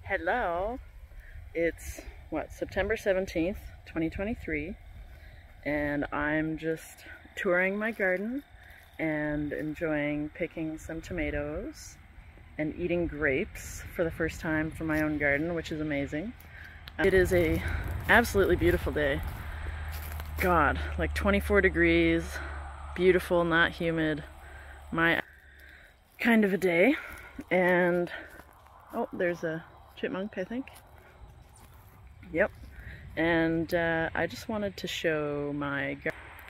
Hello, it's September 17th, 2023, and I'm just touring my garden and enjoying picking some tomatoes and eating grapes for the first time from my own garden, which is amazing. It is a absolutely beautiful day. God, like 24 degrees, beautiful, not humid, my kind of a day. And oh, there's a chipmunk, I think. Yep. And I just wanted to show my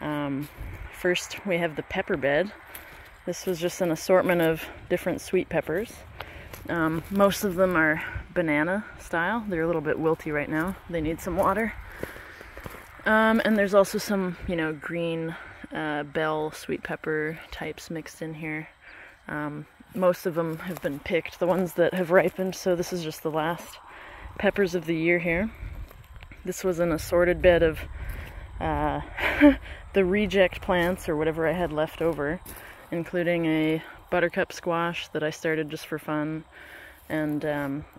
garden. First, we have the pepper bed. This was just an assortment of different sweet peppers. Most of them are banana style. They're a little bit wilty right now. They need some water. And there's also some, green bell sweet pepper types mixed in here. Most of them have been picked, the ones that have ripened, so this is just the last peppers of the year here. This was an assorted bed of the reject plants, or whatever I had left over, including a buttercup squash that I started just for fun, and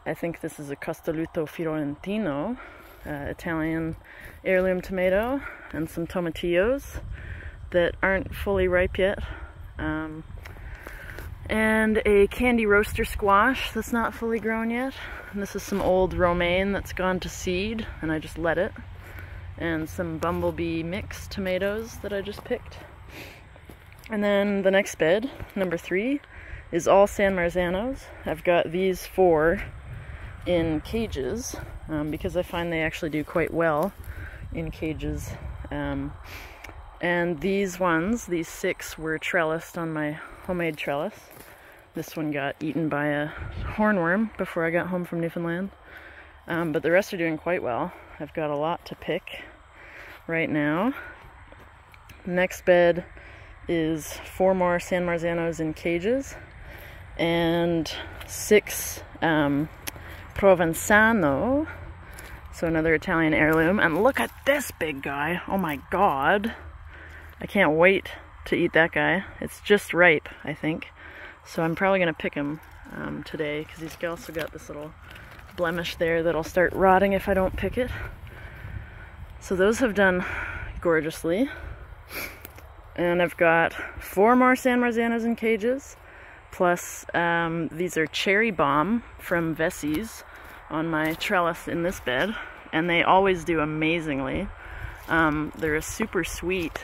I think this is a Castelluto Fiorentino, Italian heirloom tomato, and some tomatillos that aren't fully ripe yet. And a candy roaster squash that's not fully grown yet. And this is some old romaine that's gone to seed, and I just let it. And some bumblebee mixed tomatoes that I just picked. And then the next bed, number 3, is all San Marzanos. I've got these 4 in cages, because I find they actually do quite well in cages. And these 6 were trellised on my homemade trellis. This one got eaten by a hornworm before I got home from Newfoundland. But the rest are doing quite well. I've got a lot to pick right now. Next bed is 4 more San Marzanos in cages and 6 Provenzano, so another Italian heirloom. And look at this big guy. Oh my god. I can't wait to eat that guy. It's just ripe, I think. So I'm probably going to pick him today, because he's also got this little blemish there that'll start rotting if I don't pick it. So those have done gorgeously. And I've got 4 more San Marzanos in cages, plus these are cherry bomb from Vessi's on my trellis in this bed, and they always do amazingly. They're a super sweet,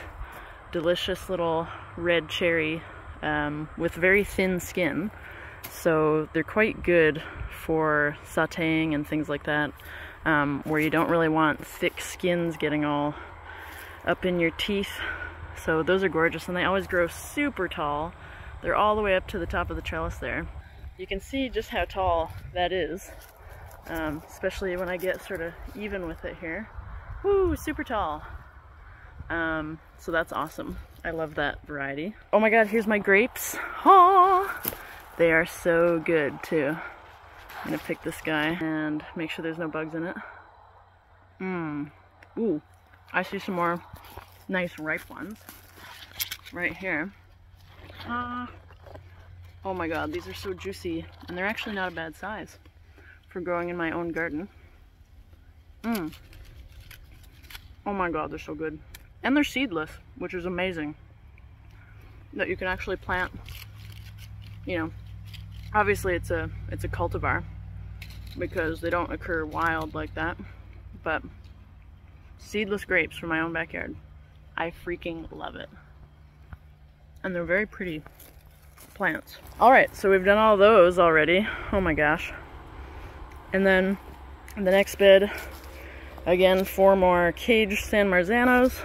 delicious little red cherry with very thin skin, so they're quite good for sauteing and things like that, where you don't really want thick skins getting all up in your teeth. So those are gorgeous, and they always grow super tall. They're all the way up to the top of the trellis there. You can see just how tall that is, especially when I get sort of even with it here. Woo, super tall. So that's awesome. I love that variety. Oh my god, here's my grapes. Oh, they are so good too. I'm gonna pick this guy and make sure there's no bugs in it. Ooh, I see some more nice ripe ones right here. Oh my god, these are so juicy, and they're actually not a bad size for growing in my own garden. Oh my god, they're so good. And they're seedless, which is amazing. That you can actually plant, obviously it's a cultivar, because they don't occur wild like that, but seedless grapes from my own backyard. I freaking love it. And they're very pretty plants. Alright, so we've done all those already. Oh my gosh. And then the next bed, again, 4 more caged San Marzanos.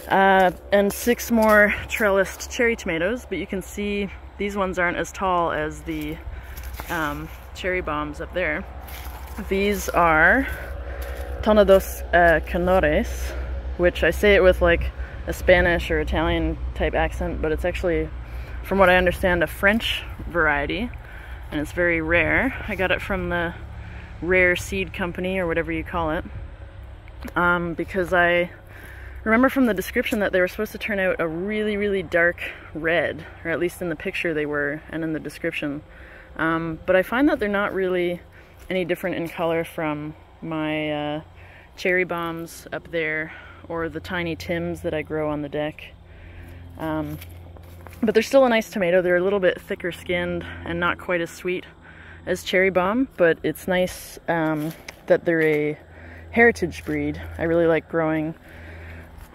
And 6 more trellised cherry tomatoes, but you can see these ones aren't as tall as the cherry bombs up there. These are Tonados Canores, which I say it with like a Spanish or Italian type accent, but it's actually, from what I understand, a French variety, and it's very rare. I got it from the Rare Seed Company, or whatever you call it, because I remember from the description that they were supposed to turn out a really, really dark red, or at least in the picture they were, and in the description. But I find that they're not really any different in color from my cherry bombs up there or the tiny Tims that I grow on the deck. But they're still a nice tomato. They're a little bit thicker skinned and not quite as sweet as cherry bomb, but it's nice that they're a heritage breed. I really like growing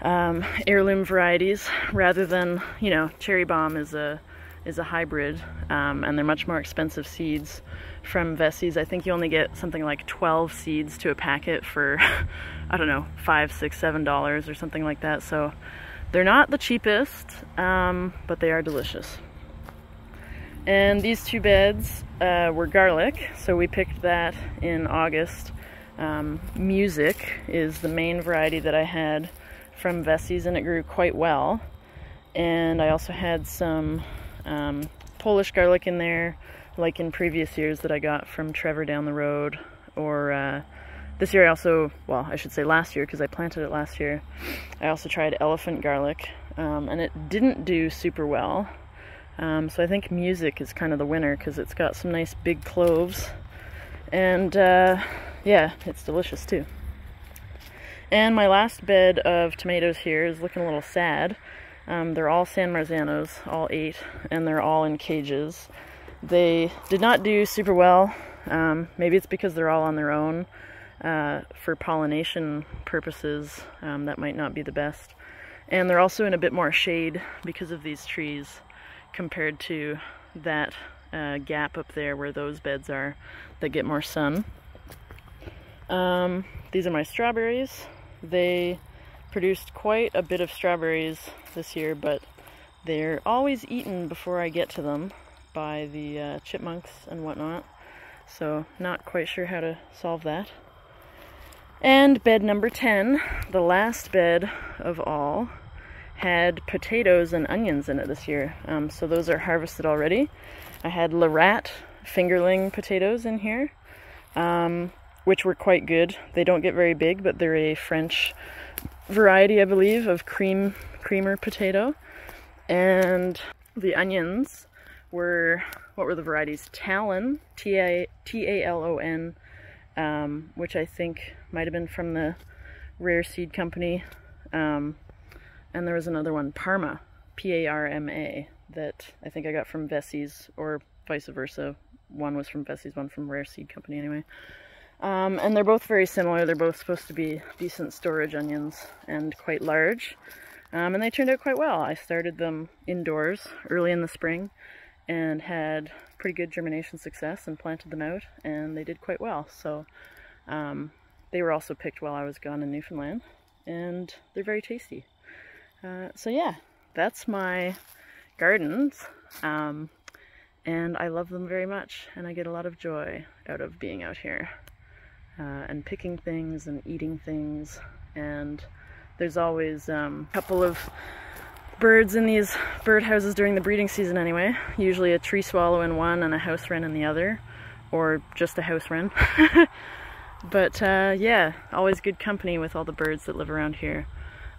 heirloom varieties rather than, you know, cherry bomb is a hybrid, and they're much more expensive seeds from Vessies. I think you only get something like 12 seeds to a packet for I don't know, $5, $6, $7 or something like that. So they're not the cheapest, but they are delicious. And these two beds were garlic, so we picked that in August. Music is the main variety that I had from Vessies, and it grew quite well. And I also had some Polish garlic in there, like in previous years that I got from Trevor down the road, or this year I also, well, I should say last year because I planted it last year, I also tried elephant garlic, and it didn't do super well. So I think Music is kind of the winner because it's got some nice big cloves, and yeah, it's delicious too. And my last bed of tomatoes here is looking a little sad. They're all San Marzanos, all 8, and they're all in cages. They did not do super well. Maybe it's because they're all on their own. For pollination purposes, that might not be the best. And they're also in a bit more shade because of these trees compared to that gap up there where those beds are that get more sun. These are my strawberries. They produced quite a bit of strawberries this year, but they're always eaten before I get to them by the chipmunks and whatnot, so not quite sure how to solve that. And bed number 10, the last bed of all, had potatoes and onions in it this year, so those are harvested already. I had Lorraine fingerling potatoes in here, which were quite good. They don't get very big, but they're a French variety, I believe, of creamer potato. And the onions were, what were the varieties? Talon, T-A-L-O-N, which I think might have been from the Rare Seed Company. And there was another one, Parma, P-A-R-M-A, that I think I got from Vessies, or vice versa. One was from Vessies, one from Rare Seed Company anyway. And they're both very similar. They're both supposed to be decent storage onions and quite large. And they turned out quite well. I started them indoors early in the spring and had pretty good germination success and planted them out, and they did quite well. So they were also picked while I was gone in Newfoundland, and they're very tasty. So yeah, that's my gardens, and I love them very much, and I get a lot of joy out of being out here. And picking things and eating things, and there's always a couple of birds in these birdhouses during the breeding season anyway. Usually a tree swallow in one and a house wren in the other, or just a house wren. But yeah, always good company with all the birds that live around here,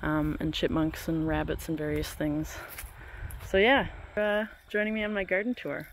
and chipmunks and rabbits and various things. So yeah, joining me on my garden tour.